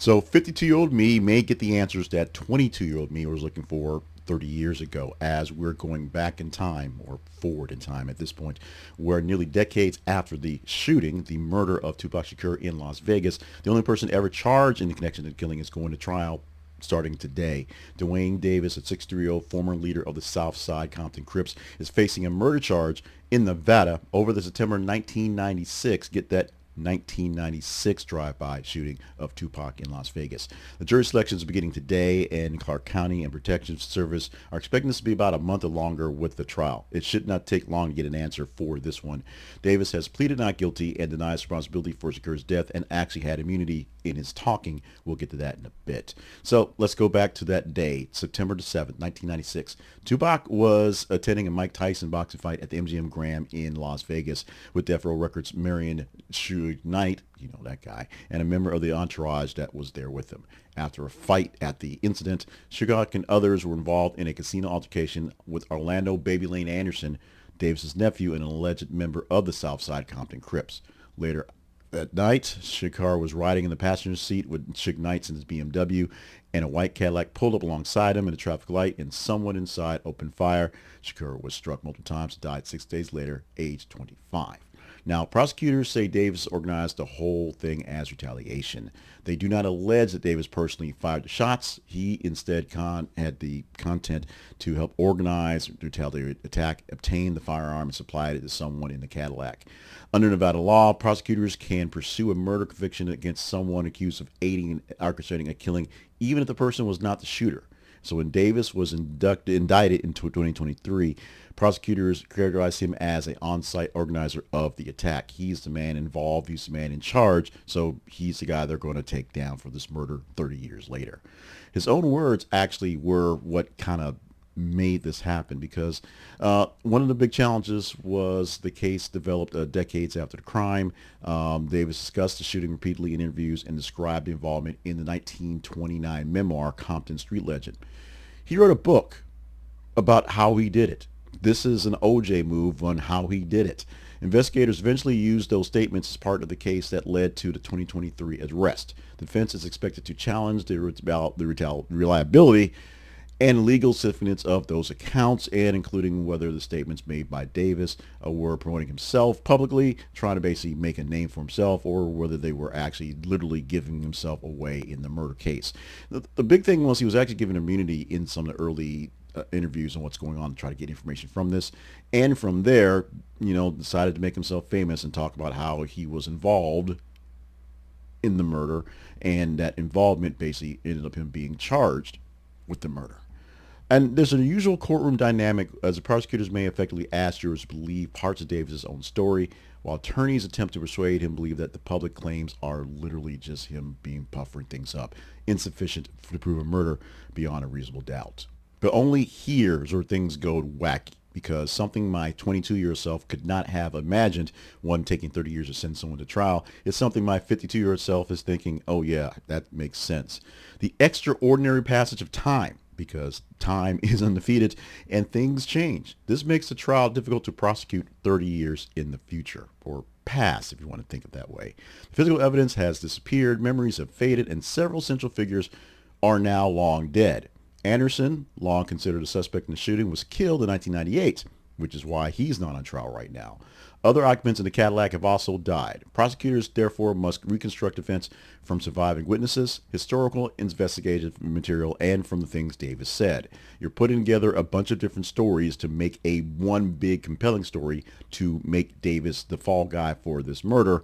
So 52-year-old me may get the answers that 22-year-old me was looking for 30 years ago, as we're going back in time, or forward in time at this point, where nearly decades after the shooting, the murder of Tupac Shakur in Las Vegas, the only person ever charged in the connection to the killing is going to trial starting today. Duane Davis, a 63-year-old former leader of the South Side Compton Crips, is facing a murder charge in Nevada over the September 1996, get that, 1996 drive-by shooting of Tupac in Las Vegas. The jury selection is beginning today, and Clark County and Protection Service are expecting this to be about a month or longer with the trial. It should not take long to get an answer for this one. Davis has pleaded not guilty and denies responsibility for Shakur's death and actually had immunity in his talking. We'll get to that in a bit. So let's go back to that day, September the 7th, 1996. Tupac was attending a Mike Tyson boxing fight at the MGM Grand in Las Vegas with Death Row Records' Marion Knight, you know that guy, and a member of the entourage that was there with him. After a fight at the incident, Sugar and others were involved in a casino altercation with Orlando Baby Lane Anderson, Davis's nephew and an alleged member of the South Side Compton Crips. Later that night, Shakur was riding in the passenger seat with Suge Knight in his BMW, and a white Cadillac pulled up alongside him at a traffic light, and someone inside opened fire. Shakur was struck multiple times and died 6 days later, aged 25. Now, prosecutors say Davis organized the whole thing as retaliation. They do not allege that Davis personally fired the shots. He instead had the content to help organize the retaliatory attack, obtain the firearm, and supply it to someone in the Cadillac. Under Nevada law, prosecutors can pursue a murder conviction against someone accused of aiding and orchestrating a killing, even if the person was not the shooter. So when Davis was indicted in 2023, prosecutors characterized him as an on-site organizer of the attack. He's the man involved. He's the man in charge. So he's the guy they're going to take down for this murder 30 years later. His own words actually were what kind of made this happen, because one of the big challenges was the case developed decades after the crime. Davis discussed the shooting repeatedly in interviews and described involvement in the 1929 memoir Compton Street Legend. He wrote a book about how he did it. This is an OJ move on how he did it. Investigators eventually used those statements as part of the case that led to the 2023 arrest. The defense is expected to challenge the reliability and legal significance of those accounts, and including whether the statements made by Davis were promoting himself publicly, trying to basically make a name for himself, or whether they were actually literally giving himself away in the murder case. The big thing was he was actually given immunity in some of the early interviews on what's going on to try to get information from this, and from there, decided to make himself famous and talk about how he was involved in the murder, and that involvement basically ended up him being charged with the murder. And there's an unusual courtroom dynamic, as the prosecutors may effectively ask jurors to believe parts of Davis's own story, while attorneys attempt to persuade him to believe that the public claims are literally just him being puffering things up, insufficient to prove a murder beyond a reasonable doubt. But only here is where things go wacky, because something my 22-year-old self could not have imagined, one, taking 30 years to send someone to trial, is something my 52-year-old self is thinking, oh yeah, that makes sense. The extraordinary passage of time, because time is undefeated and things change. This makes the trial difficult to prosecute 30 years in the future, or past if you want to think of it that way. Physical evidence has disappeared, memories have faded, and several central figures are now long dead. Anderson, long considered a suspect in the shooting, was killed in 1998, which is why he's not on trial right now. Other occupants in the Cadillac have also died. Prosecutors, therefore, must reconstruct defense from surviving witnesses, historical investigative material, and from the things Davis said. You're putting together a bunch of different stories to make a one big compelling story to make Davis the fall guy for this murder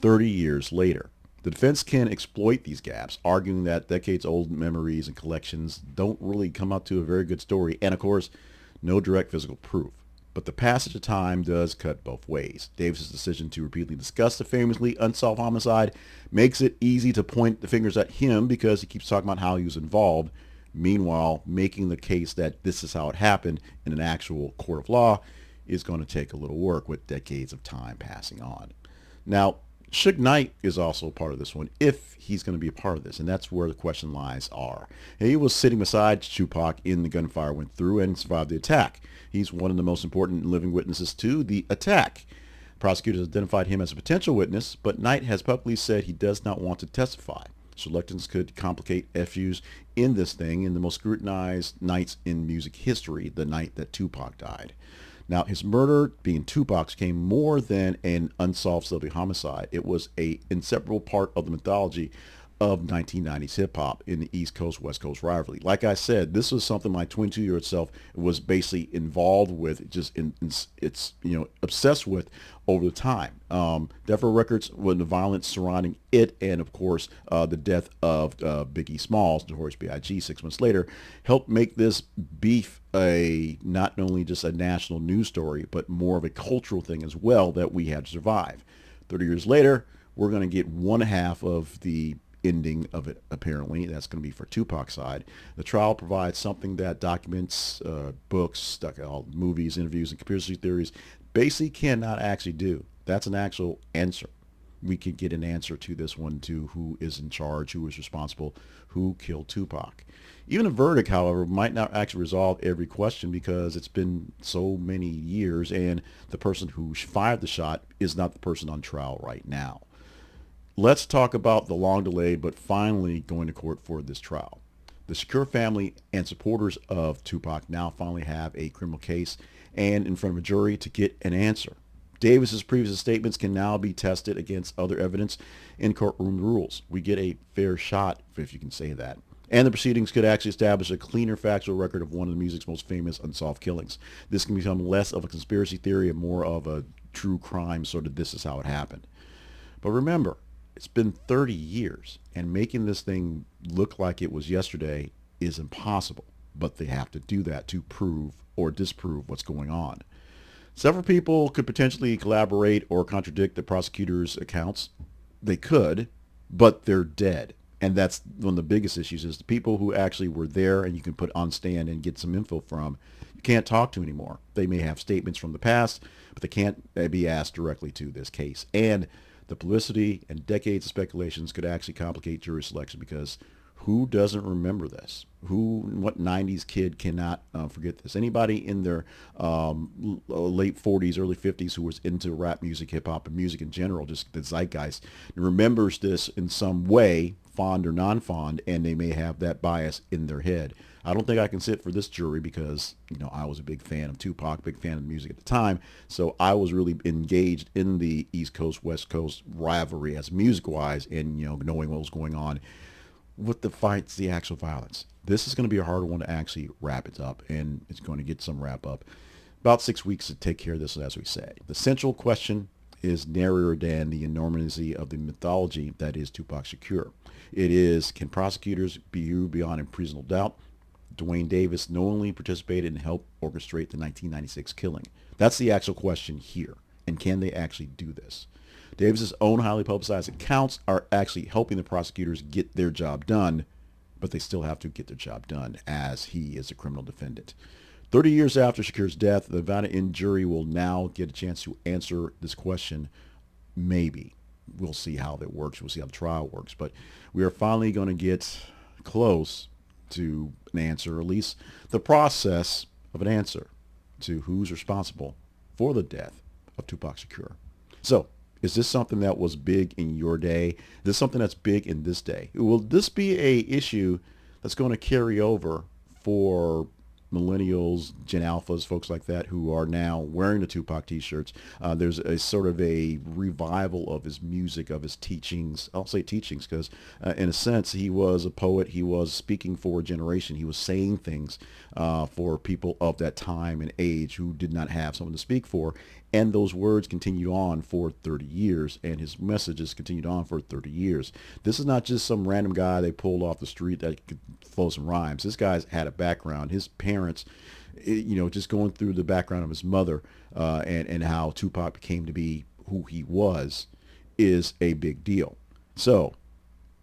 30 years later. The defense can exploit these gaps, arguing that decades-old memories and collections don't really come out to a very good story, and of course, no direct physical proof. But the passage of time does cut both ways. Davis's decision to repeatedly discuss the famously unsolved homicide makes it easy to point the fingers at him because he keeps talking about how he was involved. Meanwhile, making the case that this is how it happened in an actual court of law is going to take a little work with decades of time passing on. Now, Suge Knight is also part of this one, if he's going to be a part of this, and that's where the question lies are. He was sitting beside Tupac in the gunfire went through and survived the attack. He's one of the most important living witnesses to the attack. Prosecutors identified him as a potential witness, but Knight has publicly said he does not want to testify. Selections could complicate issues in this thing in the most scrutinized nights in music history, the night that Tupac died. Now, his murder, being Tupac's, came more than an unsolved celebrity homicide. It was a inseparable part of the mythology of 1990s hip hop in the East Coast West Coast rivalry. Like I said, this was something my 22-year-old self was basically involved with, just it's obsessed with over the time. Death Row Records, when the violence surrounding it, and of course the death of Biggie Smalls, Notorious B.I.G. 6 months later, helped make this beef a not only just a national news story, but more of a cultural thing as well that we had to survive. 30 years later, we're going to get one half of the ending of it. Apparently that's going to be for Tupac's side. The trial provides something that documents, books, movies, interviews, and conspiracy theories basically cannot actually do. That's an actual answer. We could get an answer to this one, to who is in charge, who is responsible, who killed Tupac. Even a verdict, however, might not actually resolve every question, because it's been so many years and the person who fired the shot is not the person on trial right now. Let's talk about the long delayed but finally going to court for this trial. The Shakur family and supporters of Tupac now finally have a criminal case and in front of a jury to get an answer. Davis's previous statements can now be tested against other evidence in courtroom rules. We get a fair shot, if you can say that. And the proceedings could actually establish a cleaner factual record of one of the music's most famous unsolved killings. This can become less of a conspiracy theory and more of a true crime, sort of this is how it happened. But remember, it's been 30 years, and making this thing look like it was yesterday is impossible. But they have to do that to prove or disprove what's going on. Several people could potentially collaborate or contradict the prosecutor's accounts. They could, but they're dead. And that's one of the biggest issues, is the people who actually were there and you can put on stand and get some info from, you can't talk to anymore. They may have statements from the past, but they can't be asked directly to this case. And the publicity and decades of speculations could actually complicate jury selection, because who doesn't remember this? What 90s kid cannot forget this? Anybody in their late 40s, early 50s who was into rap music, hip hop, and music in general, just the zeitgeist, remembers this in some way, fond or non-fond, and they may have that bias in their head. I don't think I can sit for this jury, because I was a big fan of Tupac, big fan of the music at the time, so I was really engaged in the East Coast West Coast rivalry as music-wise, and knowing what was going on with the fights, the actual violence. This is going to be a harder one to actually wrap it up, and it's going to get some wrap up. About 6 weeks to take care of this, as we say. The central question is narrower than the enormity of the mythology that is Tupac Shakur. It is, can prosecutors be beyond reasonable doubt Duane Davis knowingly participated and helped orchestrate the 1996 killing? That's the actual question here. And can they actually do this? Davis's own highly publicized accounts are actually helping the prosecutors get their job done, but they still have to get their job done, as he is a criminal defendant. 30 years after Shakur's death, the Nevada jury will now get a chance to answer this question. Maybe. We'll see how that works. We'll see how the trial works. But we are finally going to get close to an answer, or at least the process of an answer to who's responsible for the death of Tupac Shakur. So, is this something that was big in your day? Is this something that's big in this day? Will this be a issue that's going to carry over for millennials, Gen Alphas, folks like that, who are now wearing the Tupac t-shirts? There's a sort of a revival of his music, of his teachings. I'll say teachings because in a sense he was a poet. He was speaking for a generation. He was saying things for people of that time and age who did not have someone to speak for. And those words continued on for 30 years, and his messages continued on for 30 years. This is not just some random guy they pulled off the street that could flow some rhymes. This guy's had a background. His parents, just going through the background of his mother and how Tupac came to be who he was is a big deal. So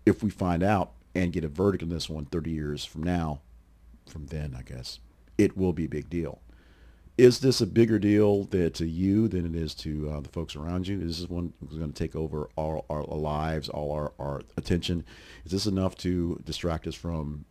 if we find out and get a verdict on this one 30 years from now, from then, I guess, it will be a big deal. Is this a bigger deal to you than it is to the folks around you? Is this one that's going to take over all our lives, all our attention? Is this enough to distract us from,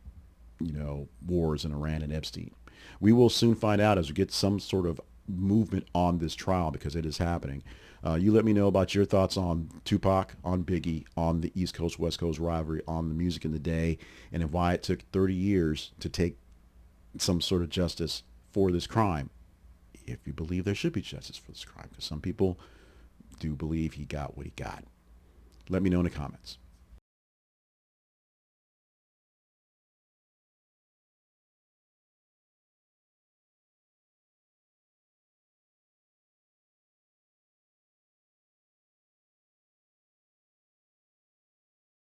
wars in Iran and Epstein? We will soon find out as we get some sort of movement on this trial, because it is happening. You let me know about your thoughts on Tupac, on Biggie, on the East Coast West Coast rivalry, on the music in the day, and why it took 30 years to take some sort of justice for this crime. If you believe there should be justice for this crime, because some people do believe he got what he got. Let me know in the comments.